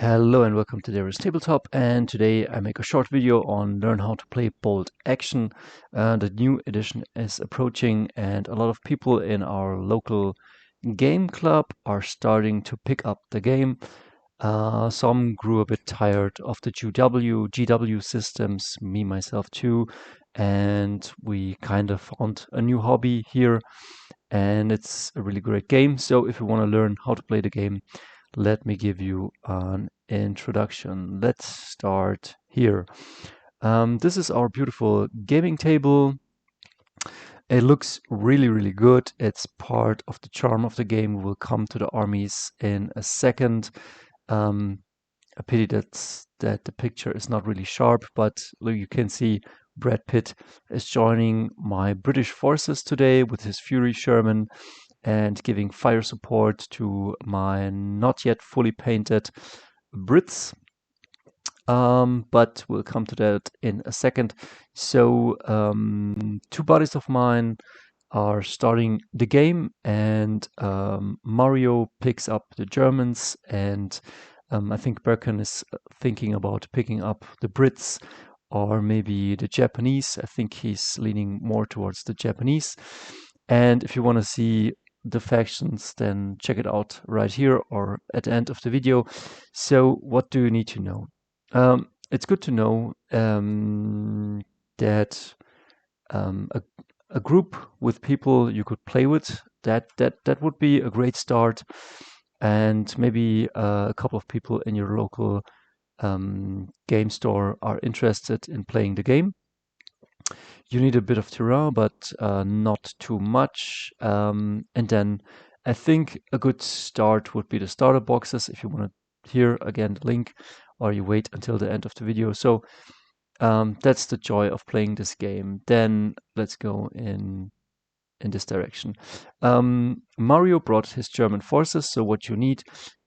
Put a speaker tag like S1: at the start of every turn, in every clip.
S1: Hello and welcome to Darius Tabletop, and today I make a short video on learn how to play BoltACtion. The new edition is approaching and a lot of people in our local game club are starting to pick up the game. Some grew a bit tired of the GW systems, me myself too, and we kind of found a new hobby here, and it's a really great game. So if you want to learn how to play the game, let me give you an introduction. Let's start here. This is our beautiful gaming table. It looks really good. It's part of the charm of the game. We will come to the armies in a second. A pity that the picture is not really sharp, but look, you can see Brad Pitt is joining my British forces today with his Fury Sherman and giving fire support to my not yet fully painted Brits. But we'll come to that in a second. So two buddies of mine are starting the game, and Mario picks up the Germans, and I think Birkin is thinking about picking up the Brits or maybe the Japanese. I think he's leaning more towards the Japanese. And if you want to see the factions, then check it out right here or at the end of the video. So what do you need to know? It's good to know that a group with people you could play with, that would be a great start, and maybe a couple of people in your local game store are interested in playing the game. You need a bit of terrain, but not too much. And then I think a good start would be the starter boxes. If you want to hear again the link, or you wait until the end of the video. So that's the joy of playing this game. Then let's go in this direction. Mario brought his German forces, so what you need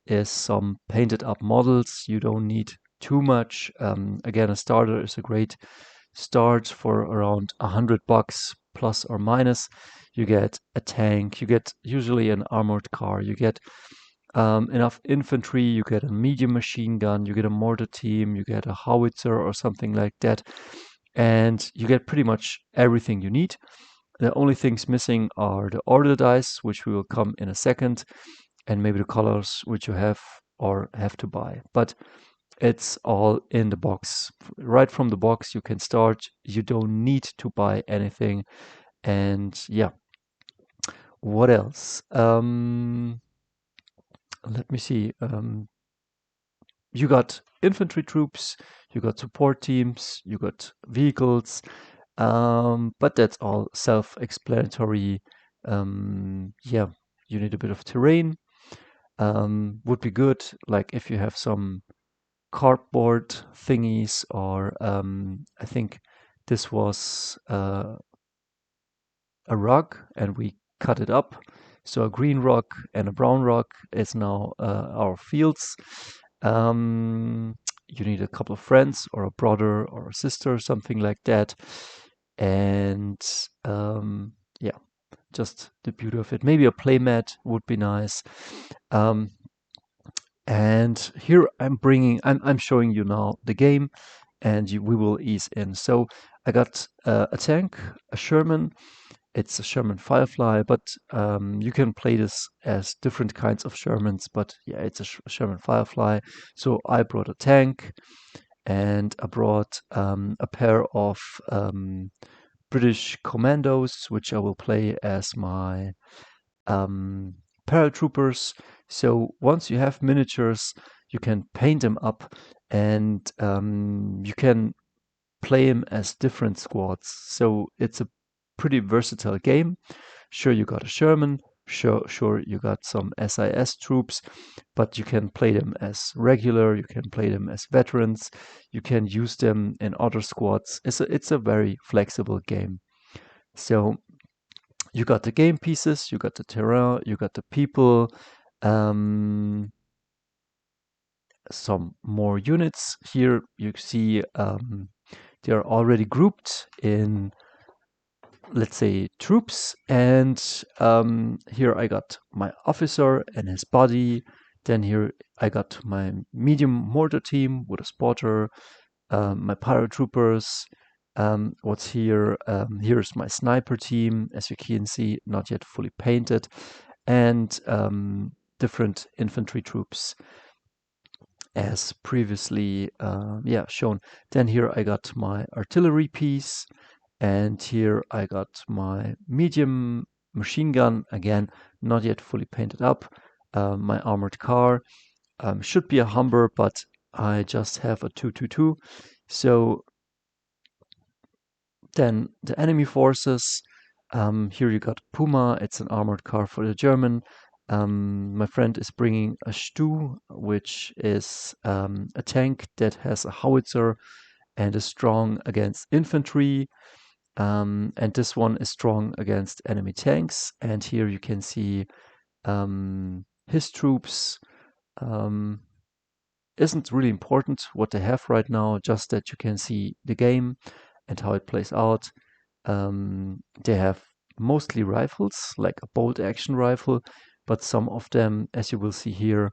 S1: is some painted up models. You don't need too much. Again, a starter is a great start for around $100 plus or minus. You get a tank, you get usually an armored car, you get enough infantry, you get a medium machine gun, you get a mortar team, you get a howitzer or something like that, and you get pretty much everything you need. The only things missing are the order dice, which we will come in a second, and maybe the colors which you have or have to buy. But it's all in the box. Right from the box you can start. You don't need to buy anything. And yeah, what else? Let me see. You got infantry troops, you got support teams, you got vehicles, but that's all self-explanatory. Yeah, you need a bit of terrain. Would be good, like if you have some cardboard thingies, or I think this was a rug and we cut it up. So a green rock and a brown rock is now our fields. You need a couple of friends or a brother or a sister, something like that. And yeah, just the beauty of it. Maybe a playmat would be nice. And here I'm showing you now the game, and we will ease in. So I got a tank, a Sherman. It's a Sherman Firefly, but you can play this as different kinds of Shermans, but yeah, it's a Sherman Firefly. So I brought a tank, and I brought a pair of British commandos, which I will play as my paratroopers. So once you have miniatures, you can paint them up, and you can play them as different squads. So it's a pretty versatile game. Sure, you got a Sherman, sure you got some SIS troops, but you can play them as regular, you can play them as veterans, you can use them in other squads. It's a very flexible game. So you got the game pieces, you got the terrain, you got the people, some more units. Here you see they are already grouped in, let's say, troops, and here I got my officer and his body, Then here I got my medium mortar team with a spotter, my paratroopers. What's here? Here's my sniper team, as you can see, not yet fully painted, and different infantry troops as previously shown. Then here I got my artillery piece, and here I got my medium machine gun, again not yet fully painted up. My armored car should be a Humber, but I just have a 222. So then the enemy forces, here you got Puma, it's an armored car for the German. My friend is bringing a Stu, which is a tank that has a howitzer and is strong against infantry. And this one is strong against enemy tanks. And here you can see his troops. Isn't really important what they have right now, just that you can see the game and how it plays out. They have mostly rifles, like a bolt-action rifle, but some of them, as you will see here,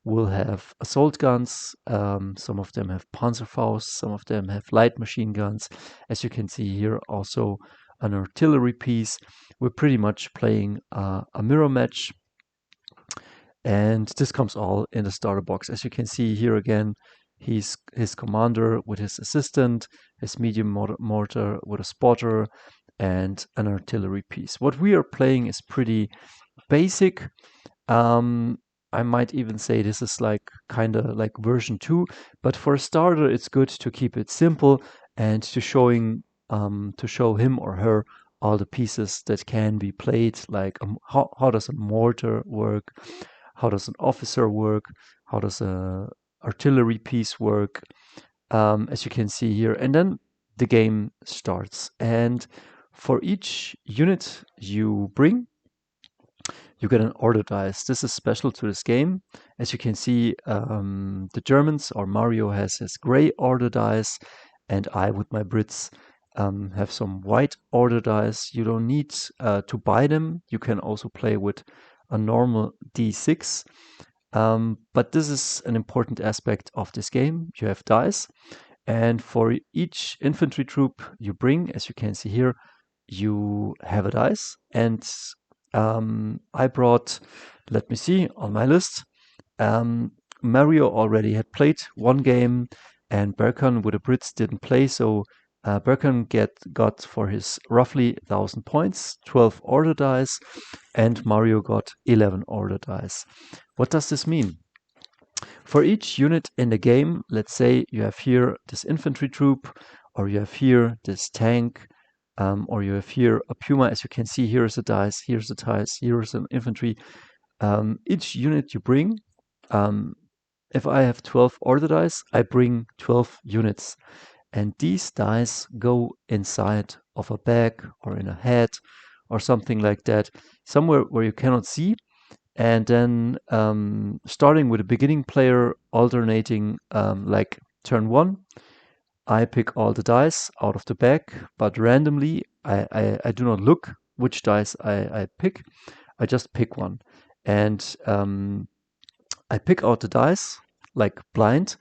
S1: will have assault guns. Some of them have Panzerfaust, some of them have light machine guns. As you can see here, also an artillery piece. We're pretty much playing a mirror match. And this comes all in the starter box. As you can see here again, he's his commander with his assistant, his medium mortar with a spotter, and an artillery piece. What we are playing is pretty basic. I might even say this is like kind of like version 2, but for a starter, it's good to keep it simple and to show him or her all the pieces that can be played, like how does a mortar work, how does an officer work, how does a artillery piece work, as you can see here. And then the game starts. And for each unit you bring, you get an order dice. This is special to this game. As you can see, the Germans or Mario has his gray order dice, and I with my Brits have some white order dice. You don't need to buy them. You can also play with a normal D6. But this is an important aspect of this game. You have dice, and for each infantry troop you bring, as you can see here, you have a dice. And I brought, let me see, on my list, Mario already had played one game, and Berkan with the Brits didn't play, so Berkan got for his roughly 1,000 points 12 order dice, and Mario got 11 order dice. What does this mean? For each unit in the game, let's say you have here this infantry troop, or you have here this tank, or you have here a Puma. As you can see, here's a dice, here's a dice, here's an infantry. Each unit you bring, if I have 12 order dice, I bring 12 units. And these dice go inside of a bag or in a hat or something like that, somewhere where you cannot see. And then starting with a beginning player, alternating like turn 1, I pick all the dice out of the bag, but randomly I do not look which dice I pick. I just pick one. And I pick out the dice like blind,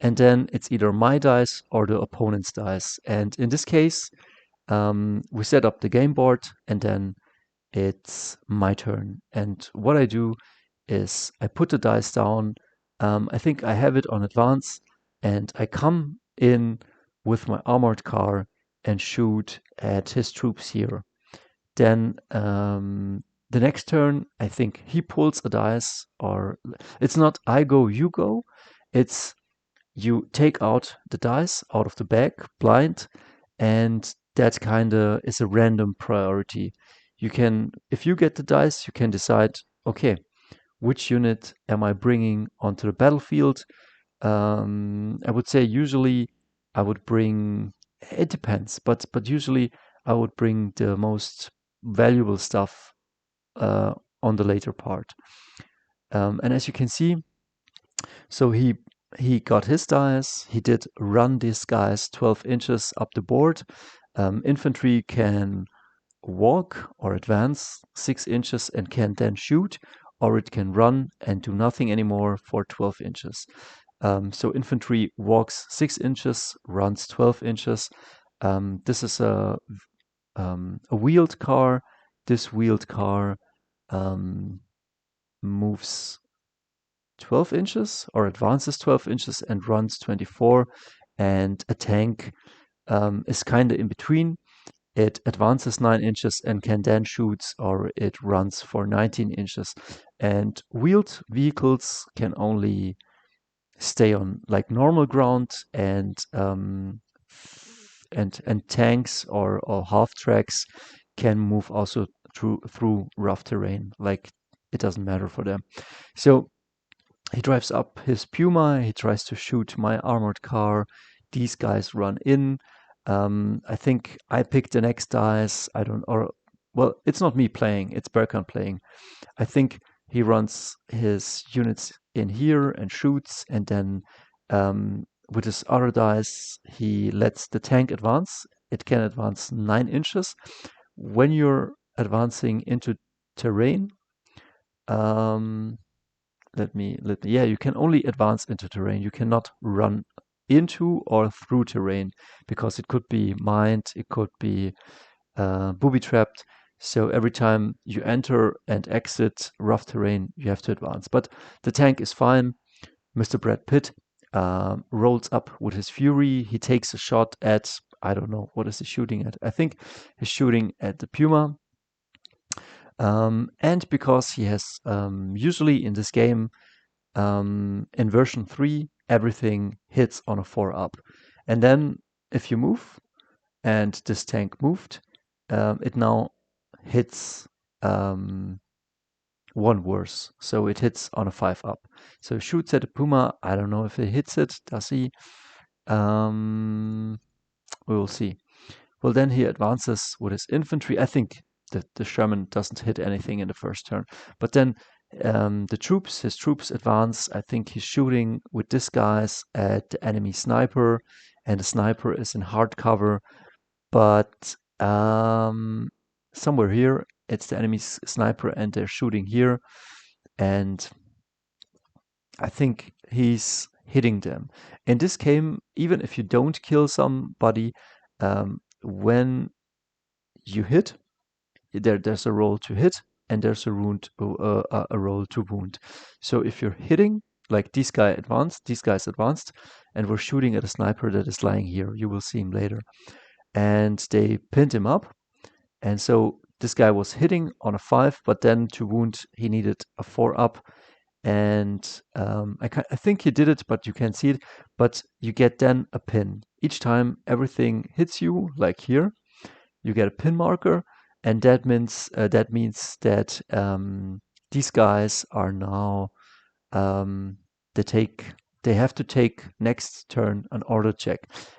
S1: and then it's either my dice or the opponent's dice. And in this case, we set up the game board, and then it's my turn. And what I do is I put the dice down. I think I have it on advance, and I come in with my armored car and shoot at his troops here. Then the next turn, I think he pulls a dice, or it's not I go, you go. It's you take out the dice out of the bag blind, and that kind of is a random priority. You can, if you get the dice, you can decide, okay, which unit am I bringing onto the battlefield? I would say usually I would bring, it depends, but usually I would bring the most valuable stuff on the later part. And as you can see, so he got his dice. He did run these guys 12 inches up the board. Infantry can walk or advance 6 inches and can then shoot, or it can run and do nothing anymore for 12 inches. So infantry walks 6 inches, runs 12 inches. This is a wheeled car. This wheeled car moves 12 inches or advances 12 inches and runs 24. And a tank is kind of in between. It advances 9 inches and can then shoot, or it runs for 19 inches. And wheeled vehicles can only stay on like normal ground, and tanks or half tracks can move also through rough terrain. Like, it doesn't matter for them. So he drives up his Puma. He tries to shoot my armored car. These guys run in. I think I picked the next dice. I don't, or well, it's not me playing. It's Berkan playing. I think he runs his units in here and shoots, and then with his other dice, he lets the tank advance. It can advance 9 inches. When you're advancing into terrain, yeah, you can only advance into terrain. You cannot run into or through terrain, because it could be mined, it could be booby trapped. So every time you enter and exit rough terrain, you have to advance. But the tank is fine. Mr. Brad Pitt rolls up with his Fury. He takes a shot at, I don't know, what is he shooting at? I think he's shooting at the Puma. And because he has, usually in this game, in version 3, everything hits on a 4-up. And then if you move, and this tank moved, it now hits one worse. So it hits on a 5-up. So shoots at a Puma. I don't know if he hits it. Does he? We will see. Well, then he advances with his infantry. I think the Sherman doesn't hit anything in the first turn. But then his troops advance. I think he's shooting with this guys at the enemy sniper, and the sniper is in hard cover. But somewhere here, it's the enemy sniper, and they're shooting here. And I think he's hitting them. In this game, even if you don't kill somebody, when you hit, there's a roll to hit, and there's a roll to wound. So if you're hitting, like these guys advanced, and we're shooting at a sniper that is lying here. You will see him later. And they pinned him up. And so this guy was hitting on a 5, but then to wound, he needed a 4-up. And I think he did it, but you can't see it. But you get then a pin. Each time everything hits you, like here, you get a pin marker. And that means that these guys are now, they have to take next turn an order check.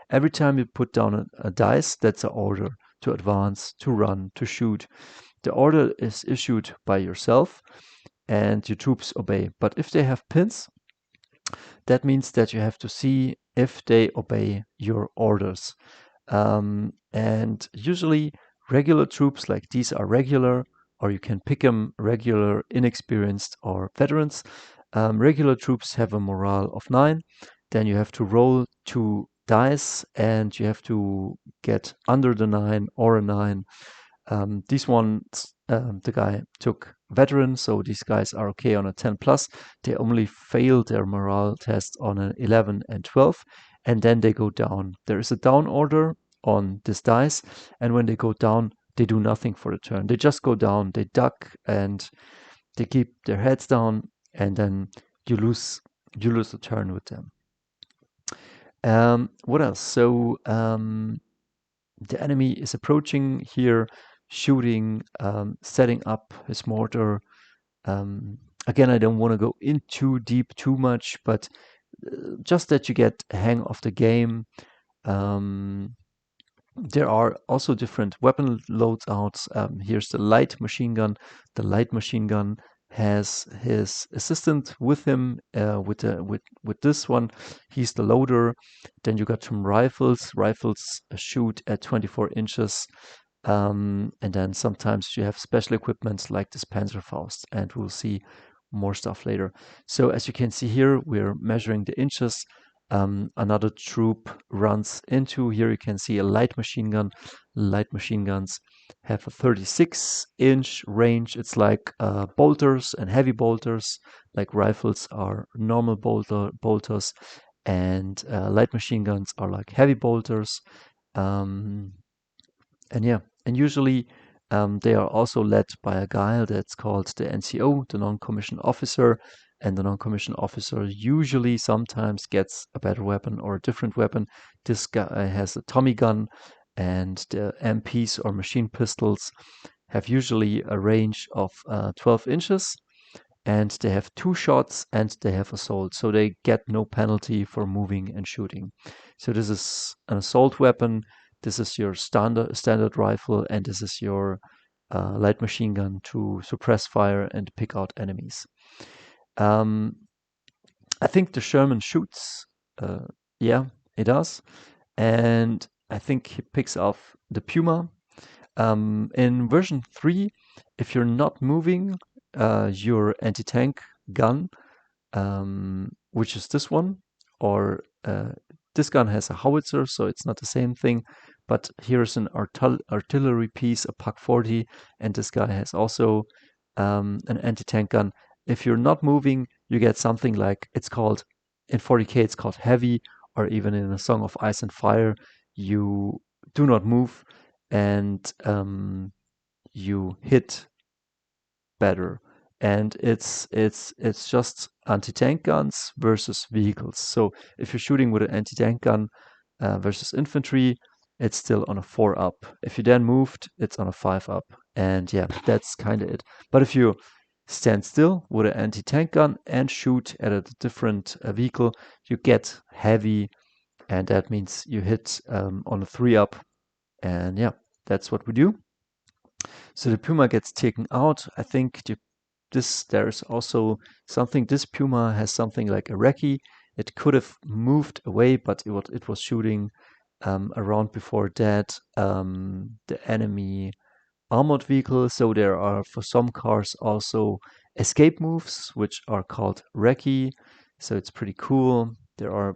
S1: Every time you put down a dice, that's an order to advance, to run, to shoot. The order is issued by yourself, and your troops obey. But if they have pins, that means that you have to see if they obey your orders. And usually regular troops like these are regular, or you can pick them regular, inexperienced, or veterans. Regular troops have a morale of 9. Then you have to roll 2 dice, and you have to get under the 9 or a 9. These ones, the guy took veteran, so these guys are okay on a 10 plus. They only fail their morale test on an 11 and 12, and then they go down. There is a down order on this dice, and when they go down, they do nothing for the turn. They just go down, they duck, and they keep their heads down, and then you lose the turn with them. What else? So the enemy is approaching here, shooting, setting up his mortar. Again, I don't want to go in too deep too much, but just that you get a hang of the game. There are also different weapon loadouts. Here's the light machine gun. The light machine gun has his assistant with him. With this one, he's the loader. Then you got some rifles. Rifles shoot at 24 inches. And then sometimes you have special equipment like this Panzerfaust, and we'll see more stuff later. So as you can see here, we're measuring the inches. Another troop runs into, here you can see a light machine gun. Light machine guns have a 36-inch range. It's like bolters and heavy bolters, like rifles are normal bolters, and light machine guns are like heavy bolters. Um, and yeah, and usually they are also led by a guy that's called the NCO, the non-commissioned officer. And the non-commissioned officer usually sometimes gets a better weapon or a different weapon. This guy has a Tommy gun, and the MPs or machine pistols have usually a range of 12 inches, and they have 2 shots, and they have assault, so they get no penalty for moving and shooting. So this is an assault weapon, this is your standard rifle, and this is your light machine gun to suppress fire and pick out enemies. Um, I think the Sherman shoots, yeah, it does, and I think he picks off the Puma. In version 3, if you're not moving, your anti-tank gun, which is this one, or this gun has a howitzer, so it's not the same thing, but here's an artillery piece, a PAC 40, and this guy has also an anti-tank gun. If you're not moving, you get something like, it's called, in 40k it's called heavy, or even in A Song of Ice and Fire, you do not move, and you hit better. And it's just anti-tank guns versus vehicles. So if you're shooting with an anti-tank gun versus infantry, it's still on a 4 up. If you then moved, it's on a 5 up. And yeah, that's kind of it. But if you stand still with an anti-tank gun and shoot at a different vehicle, you get heavy, and that means you hit on a 3 up. And yeah, that's what we do. So the Puma gets taken out. I think there's also something, this Puma has something like a recce. It could have moved away, but it was shooting around before that the enemy armored vehicle. So there are, for some cars, also escape moves, which are called recce. So it's pretty cool. There are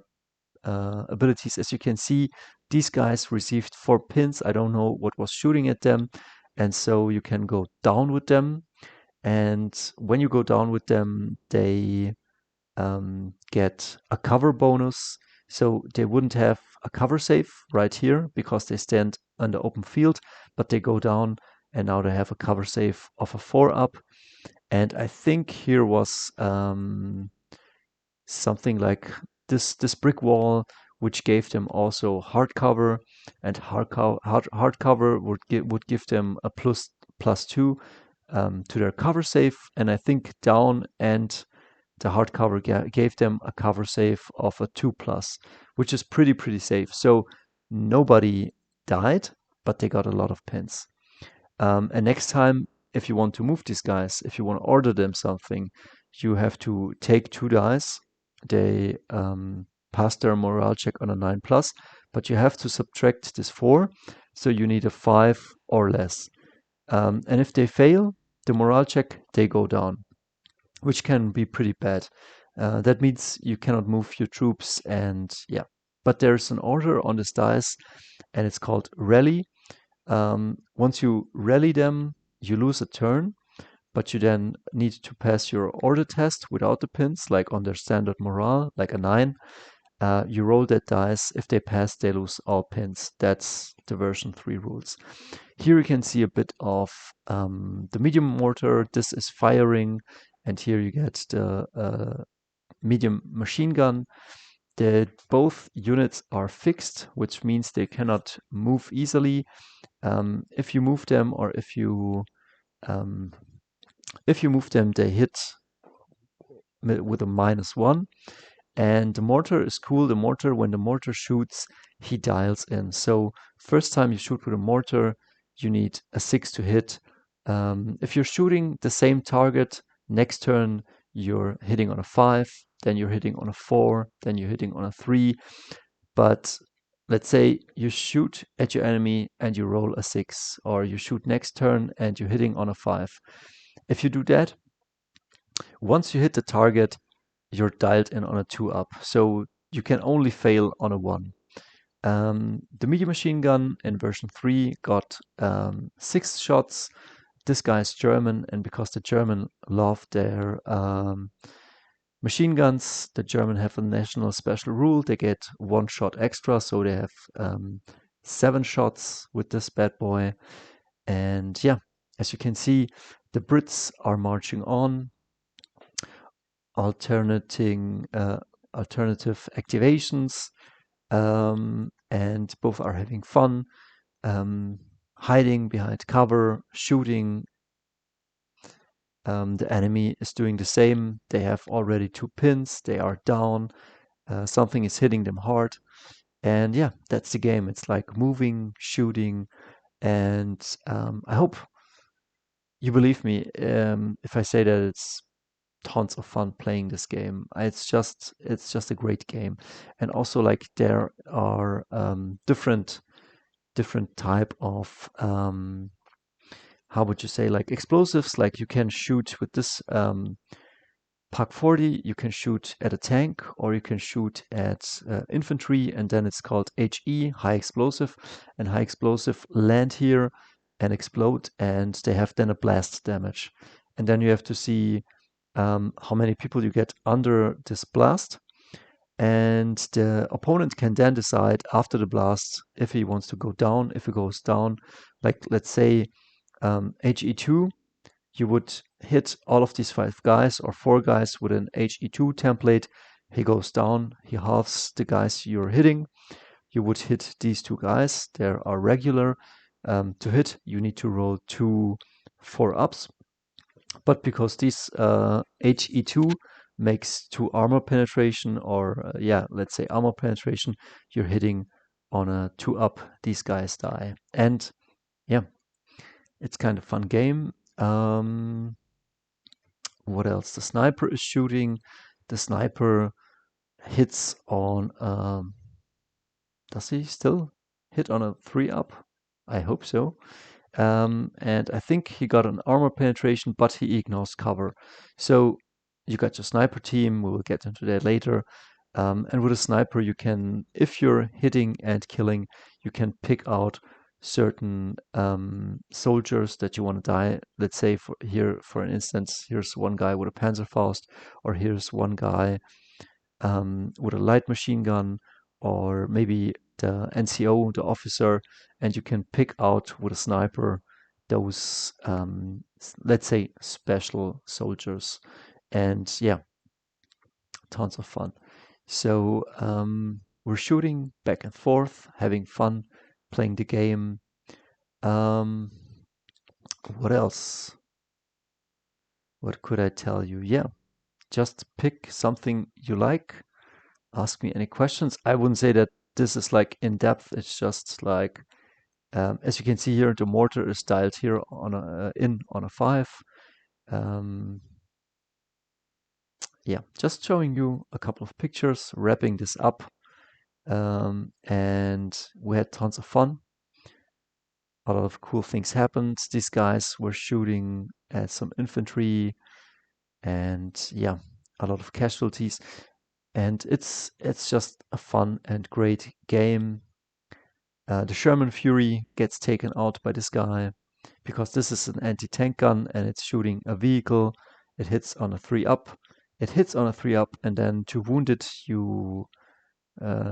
S1: abilities. As you can see, these guys received 4 pins. I don't know what was shooting at them. And so you can go down with them. And when you go down with them, they get a cover bonus. So they wouldn't have a cover save right here because they stand on the open field, but they go down and now they have a cover save of a 4 up. And I think here was something like this brick wall, which gave them also hardcover, and hardcover would give them a +2 to their cover save, and I think down and the hardcover gave them a cover save of a 2+, which is pretty safe. So nobody died, but they got a lot of pins. And next time, if you want to move these guys, if you want to order them something, you have to take 2 dice. They pass their morale check on a 9+, but you have to subtract this 4, so you need a 5 or less. And if they fail the morale check, they go down, which can be pretty bad. That means you cannot move your troops, and yeah. But there's an order on this dice, and it's called rally. Once you rally them, you lose a turn, but you then need to pass your order test without the pins, like on their standard morale, like a 9. You roll that dice. If they pass, they lose all pins. That's the version 3 rules. Here you can see a bit of the medium mortar. This is firing, and here you get the medium machine gun. Both units are fixed, which means they cannot move easily. If you move them, or if you move them, they hit with a -1. And the mortar is cool. The mortar, when the mortar shoots, he dials in. So first time you shoot with a mortar, you need a 6 to hit. If you're shooting the same target, next turn you're hitting on a 5, then you're hitting on a 4, then you're hitting on a 3. But let's say you shoot at your enemy and you roll a 6, or you shoot next turn and you're hitting on a 5. If you do that, Once you hit the target, you're dialed in on a 2-up, so you can only fail on a 1. The medium machine gun in version 3 got 6 shots. This guy's German, and because the German love their machine guns, the German have a national special rule. They get 1 shot extra, so they have 7 shots with this bad boy. And yeah, as you can see, the Brits are marching on, alternating alternative activations, and both are having fun, hiding behind cover, shooting. The enemy is doing the same. They have already 2 pins. They are down. Something is hitting them hard. And yeah, that's the game. It's like moving, shooting, and I hope you believe me if I say that it's tons of fun playing this game. It's just a great game, and also like there are different type of how would you say, like explosives. Like you can shoot with this Pak 40, you can shoot at a tank or you can shoot at infantry, and then it's called HE, high explosive, and high explosive land here and explode, and they have then a blast damage. And then you have to see how many people you get under this blast. And the opponent can then decide after the blast if he wants to go down. If he goes down, like let's say HE2, you would hit all of these 5 guys or 4 guys with an HE2 template. He goes down, he halves the guys you're hitting. You would hit these 2 guys. They are regular. To hit, you need to roll 2 4-ups. But because this HE2 makes 2 armor penetration, or yeah, let's say armor penetration, you're hitting on a 2-up, these guys die. And yeah, it's kind of fun game. What else? The sniper is shooting. The sniper hits on. Does he still hit on a 3-up? I hope so. And I think he got an armor penetration, but he ignores cover. So you got your sniper team. We will get into that later. And with a sniper, you can, if you're hitting and killing, you can pick out certain soldiers that you want to die. Let's say for an instance, here's one guy with a Panzerfaust, or here's one guy with a light machine gun, or maybe the NCO, the officer, and you can pick out with a sniper those, let's say, special soldiers. And yeah, tons of fun. So we're shooting back and forth, having fun, playing the game. Um, what else? What could I tell you? Yeah, just pick something you like. Ask me any questions. I wouldn't say that this is like in depth. It's just like, as you can see here, the mortar is dialed here on a 5. Um, yeah, just showing you a couple of pictures, wrapping this up. And we had tons of fun. A lot of cool things happened. These guys were shooting at some infantry, and yeah, a lot of casualties. And it's just a fun and great game. The Sherman Fury gets taken out by this guy because this is an anti-tank gun and it's shooting a vehicle. It hits on a 3-up. It hits on a 3-up, and then to wound it, you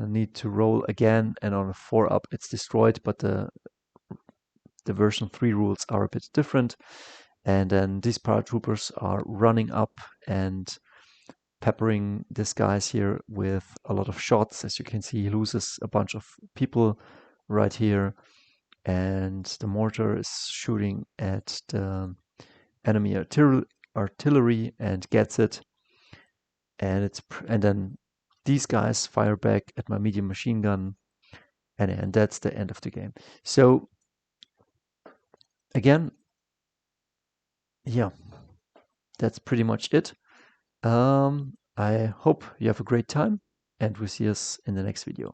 S1: need to roll again, and on a 4-up, it's destroyed. But the version 3 rules are a bit different. And then these paratroopers are running up and peppering this guys here with a lot of shots. As you can see, he loses a bunch of people right here, and the mortar is shooting at the enemy artillery and gets it, and then these guys fire back at my medium machine gun, and that's the end of the game. So again, yeah, that's pretty much it. I hope you have a great time, and we'll see us in the next video.